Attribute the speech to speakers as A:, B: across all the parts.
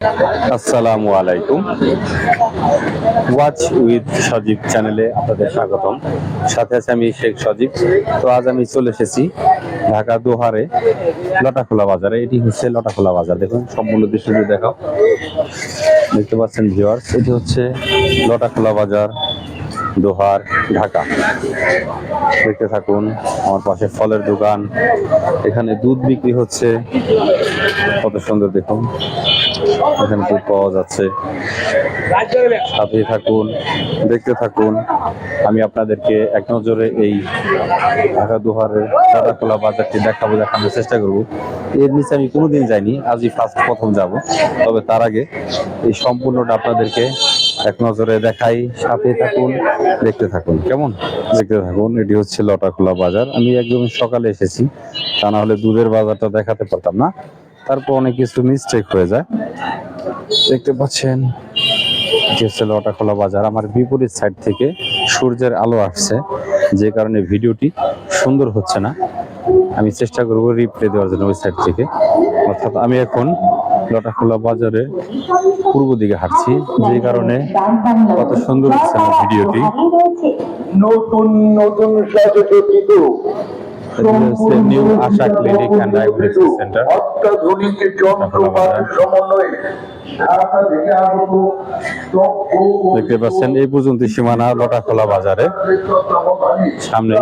A: আসসালামু আলাইকুম। Watch with সজীব চ্যানেলে আপনাদের স্বাগতম। সাথে আছে আমি শেখ সজীব। তো আজ আমি চলে এসেছি ঢাকা দোহারে লটাখোলা বাজারে। এটি হচ্ছে লটাখোলা বাজার। দেখুন সম্পূর্ণ দৃশ্যটি দেখাও। দেখতে পাচ্ছেন ভিউয়ার্স, এটি হচ্ছে লটাখোলা বাজার, দোহার, ঢাকা। দেখতে থাকুন। আমার পাশে ফলের দোকান, এখানে দুধ বিক্রি হচ্ছে, কত সুন্দর দেখুন। এখানে দুধ পাওয়া যাচ্ছে। সাথে থাকুন, দেখতে থাকুন। আমি আপনাদেরকে এক নজরে এই ঢাকা দোহারের লটাখোলা বাজারটি দেখানোর চেষ্টা করব। এর নিচে আমি কোনোদিন যাইনি, আজই প্রথম যাব। তবে তার আগে এই সম্পূর্ণটা আপনাদেরকে এক নজরে দেখাই। সাথে থাকুন, দেখতে থাকুন। কেমন? দেখতে থাকুন। এটি হচ্ছে লটাখোলা বাজার। আমি একদম সকালে এসেছি, তা না হলে দুধের বাজারটা দেখাতে পারতাম না। তারপর অনেক কিছু মিস্টেক হয়ে যায়। দেখতে পাচ্ছেন এটি হচ্ছে লটাখোলা বাজার। আমার বিপরীত সাইড থেকে সূর্যের আলো আসছে, যে কারণে ভিডিওটি সুন্দর হচ্ছে না। আমি চেষ্টা করব রিপ্লে দেওয়ার জন্য ওই সাইড থেকে। অর্থাৎ আমি এখন লটাখোলা বাজারে পূর্ব দিকে হাঁটছি, যে কারণে কত সুন্দর হচ্ছে আমার ভিডিওটি।
B: নতুন নতুন সাজসজ্জিত
A: new Asha clinic and diagnostic centre,
B: অত্যাধুনিক যন্ত্রপাতির সমন্বয়ে
A: দেখতে পাচ্ছেন এই পর্যন্ত সীমানা লটাখোলা বাজারে। সামনে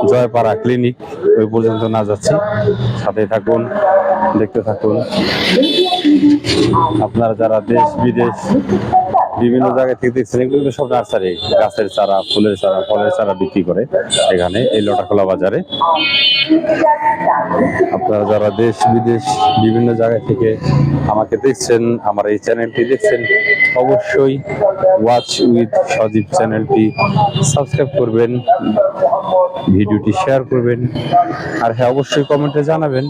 A: জয়পাড়া ক্লিনিক, ওই পর্যন্ত না যাচ্ছি। সাথে থাকুন, দেখতে থাকুন। আপনারা যারা দেশ বিদেশ বিভিন্ন জায়গা থেকে দেখছেন, এগুলো সব নার্সারি, গাছের চারা, ফুলের চারা, ফলের চারা বিক্রি করে এখানে এই লটাখোলা বাজারে। আপনারা যারা দেশ বিদেশ বিভিন্ন জায়গা থেকে আমাকে দেখছেন, আমার এই চ্যানেলটি দেখছেন, অবশ্যই ওয়াচ উইথ সজীব চ্যানেলটি সাবস্ক্রাইব করবেন, ভিডিওটি শেয়ার করবেন, আর হ্যাঁ, অবশ্যই কমেন্টে জানাবেন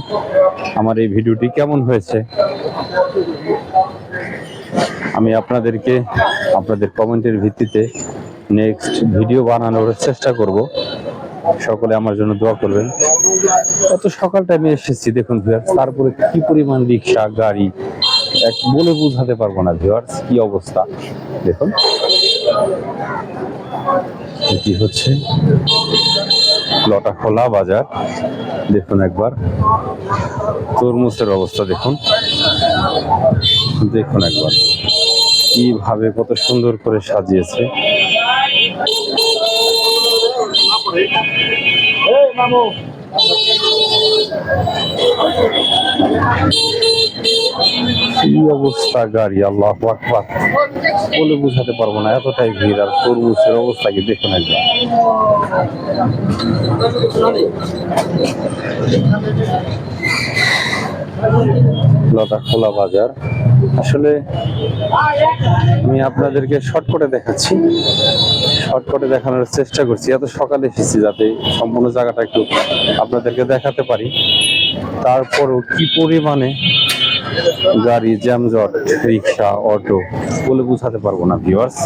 A: আমার এই ভিডিওটি কেমন হয়েছে। আমি আপনাদেরকে আপনাদের কমেন্টের ভিত্তিতে নেক্সট ভিডিও বানানোর চেষ্টা করব। সকলে আমার জন্য দোয়া করবেন। এত সকাল টাইমে এসেছি দেখুন ভিউয়ার্স, তারপরে কি পরিমাণ রিক্সা গাড়ি, এক বলে বোঝাতে পারবো না ভিউয়ার্স, কি অবস্থা দেখুন। এটি হচ্ছে লটাখোলা বাজার। দেখুন একবার তরমুজের অবস্থা দেখুন, দেখুন একবার কিভাবে কত সুন্দর করে সাজিয়েছে। কি অবস্থা গাড়ি, আল্লাহু আকবার, বলে বুঝাতে পারবো না, এতটাই ভিড়। আর তরমুজের অবস্থা কি দেখুন একবার। লটাখোলা বাজার আসলে আমি আপনাদেরকে শর্টকাটে দেখাচ্ছি, শর্টকাটে দেখানোর চেষ্টা করছি। এত সকালে এসেছি যাতে সম্পূর্ণ জায়গাটা একটু আপনাদেরকে দেখাতে পারি। তারপরও কি পরিমাণে গাড়ি, জ্যামজট, রিক্সা, অটো, বলে বুঝাতে পারবো না ভিউয়ার্স।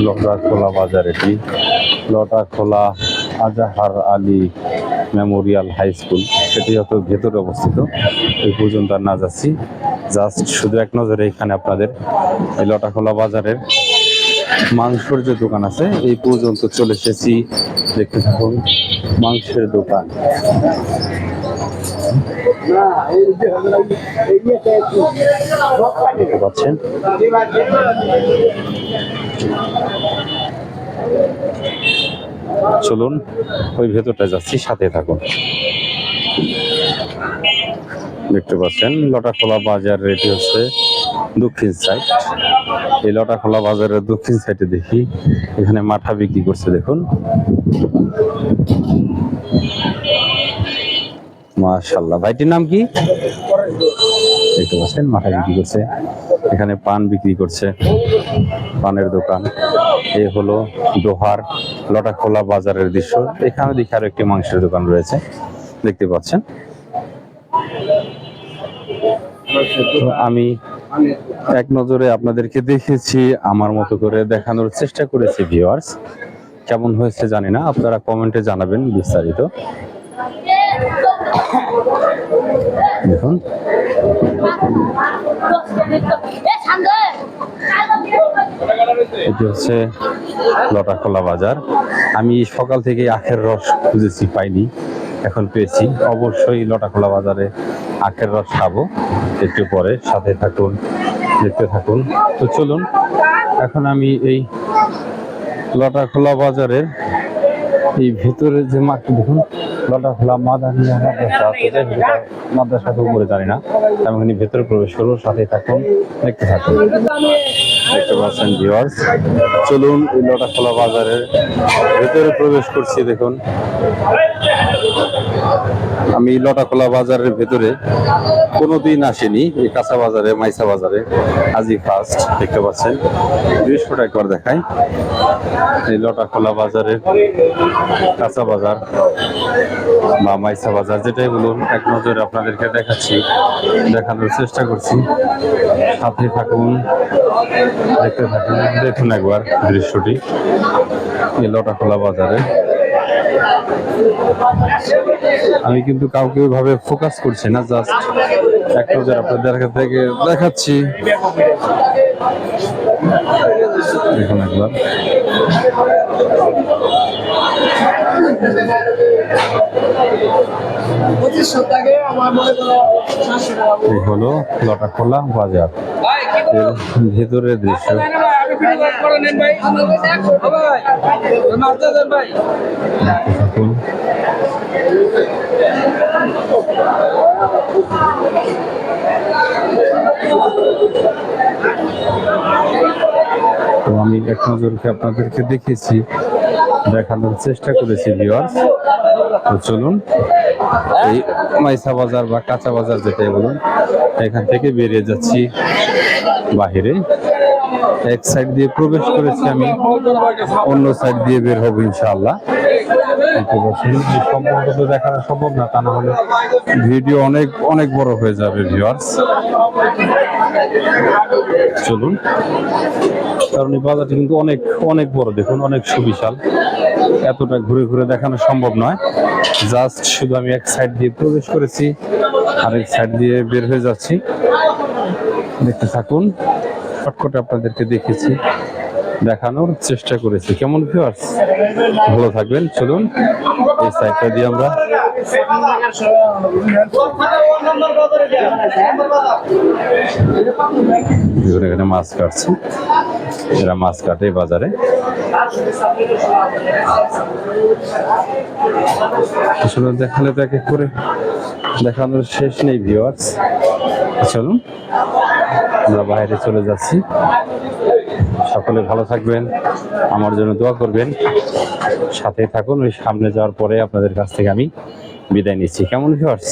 A: লটাখোলা বাজার, এটি Latakhola Azahar Ali memorial high school, সেটি যত ভেতরে অবস্থিত। এই পর্যন্ত আর না যাচ্ছি, জাস্ট শুধু এক নজরে এখানে আপনাদের এই লটাখোলা বাজারের মাংসের যে দোকান আছে এই পর্যন্ত চলে এসেছি। দেখতে থাকুন মাংসের দোকান। পাচ্ছেন চলুন ওই ভেতরটায় যাচ্ছি, সাথে থাকুন। দেখতে পাচ্ছেন লটাখোলা বাজার, এটি হচ্ছে দক্ষিণ সাইড। এই লটাখোলা বাজারের দক্ষিণ সাইডে দেখি এখানে মাঠা বিক্রি করছে দেখুন, মাশাআল্লাহ। ভাইটির নাম কি? দেখতে পাচ্ছেন মাঠা বিক্রি করছে, এখানে পান বিক্রি করছে, পানের দোকান। এই হলো দোহার লটাখোলা বাজারের দৃশ্য। এখানে দেখি আরো একটি মাংসের দোকান রয়েছে। দেখতে পাচ্ছেন। তো আমি এক নজরে আপনাদেরকে দেখেছি, আমার মতো করে দেখানোর চেষ্টা করেছি ভিউয়ার্স। কেমন হয়েছে জানি না, আপনারা কমেন্টে জানাবেন বিস্তারিত। দেখুন এটি হচ্ছে লটাখোলা বাজার। আমি সকাল থেকে আখের রস খুঁজেছি, পাইনি, এখন পেয়েছি। অবশ্যই লটাখোলা বাজারে আখের রস খাবো একটু পরে, সাথে থাকুন, দেখতে থাকুন। তো চলুন, এখন আমি এই লটাখোলা বাজারের এই ভিতরে যে মাঠটি দেখুন, লটাখোলা মাদানিয়া মাদ্রাসা আছে, মাদ্রাসার উপরে জানি না, আমি এখানে ভেতরে প্রবেশ করবো, সাথে থাকুন, দেখতে থাকুন। দেখতে পাচ্ছেন ভিউয়ার্স, চলুন এই লটাখোলা বাজারের ভেতরে প্রবেশ করছি। দেখুন আমি লটাখোলা বাজারের ভেতরে কোনোদিন আসিনি, এই কাঁচা বাজারে, মাইসা বাজারে আজই ফার্স্ট। দেখতে পাচ্ছেন, দৃশ্যটা একবার দেখাই। এই লটাখোলা বাজারের কাঁচা বাজার বা মাইসা বাজার, যেটাই বলুন, এক নজরে আপনাদেরকে দেখাচ্ছি, দেখানোর চেষ্টা করছি। সাথে থাকুন, দেখতে থাকুন। দেখুন একবার দৃশ্যটি এই লটাখোলা বাজারে। আমি কিন্তু কাউকে ওইভাবে ফোকাস করছি না, জাস্ট এক নজর আপনাদের থেকে দেখাচ্ছি। দেখুন একবার, এই হলো লটাখোলা বাজার, এর ভেতরের দৃশ্য। দেখুন তো আমি এক নজরকে আপনাদেরকে দেখেছি, দেখানোর চেষ্টা করেছি ভিউয়ার্স। তো চলুন এই মাইসা বাজার বা কাঁচা বাজার যেটাই বলুন, এখান থেকে বেরিয়ে যাচ্ছি বাহিরে। এক সাইড দিয়ে প্রবেশ করেছি আমি, অন্য সাইড দিয়ে বের হবো ইনশাআল্লাহ। সম্পর্ক তো দেখানো সম্ভব না, তা না হলে ভিডিও অনেক অনেক বড় হয়ে যাবে ভিউয়ার্স। চলুন, কারণ এই বাজারটি কিন্তু অনেক অনেক বড়, দেখুন অনেক সুবিশাল, এতটা ঘুরে ঘুরে দেখানো সম্ভব নয়। জাস্ট শুধু আমি এক সাইড দিয়ে প্রবেশ করেছি, আরেক সাইড দিয়ে বের হয়ে যাচ্ছি। দেখতে থাকুন, শর্টকাটে আপনাদেরকে দেখেছি, দেখানোর চেষ্টা করেছি। কেমন ভিউয়ার্স, ভালো থাকবেন। চলুন এই সাইডটা দিয়ে আমরা এখানে মাছ কাটছি, এরা মাছ কাটে বাজারে। আসলে দেখালে তো এক এক করে দেখানোর শেষ নেই ভিউয়ার্স। চলুন আমরা বাইরে চলে যাচ্ছি। সকলে ভালো থাকবেন, আমার জন্য দোয়া করবেন, সাথে থাকুন। ওই সামনে যাওয়ার পরে আপনাদের কাছ থেকে আমি বিদায় নিচ্ছি। কেমন ভিউয়ার্স,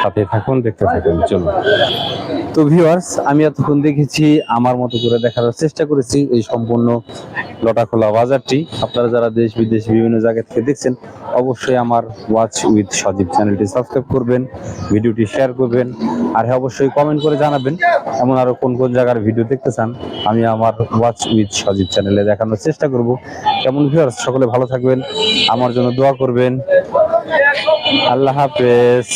A: সাথে থাকুন, দেখতে থাকুন। চলুন। তো ভিউয়ার্স, আমি এতক্ষণ দেখেছি, আমার মতো করে দেখানোর চেষ্টা করেছি এই সম্পূর্ণ লটাখোলা বাজারটি। আপনারা যারা দেশ বিদেশ বিভিন্ন জায়গা থেকে দেখছেন, অবশ্যই আমার ওয়াচ উইথ সজীব চ্যানেলটি সাবস্ক্রাইব করবেন, ভিডিওটি শেয়ার করবেন, আর হ্যাঁ অবশ্যই কমেন্ট করে জানাবেন এমন আরো কোন কোন জায়গার ভিডিও দেখতে চান, আমি আমার ওয়াচ উইথ সজীব চ্যানেলে দেখানোর চেষ্টা করব। কেমন ভিউয়ার্স, সকলে ভালো থাকবেন, আমার জন্য দোয়া করবেন। আল্লাহ হাফেজ।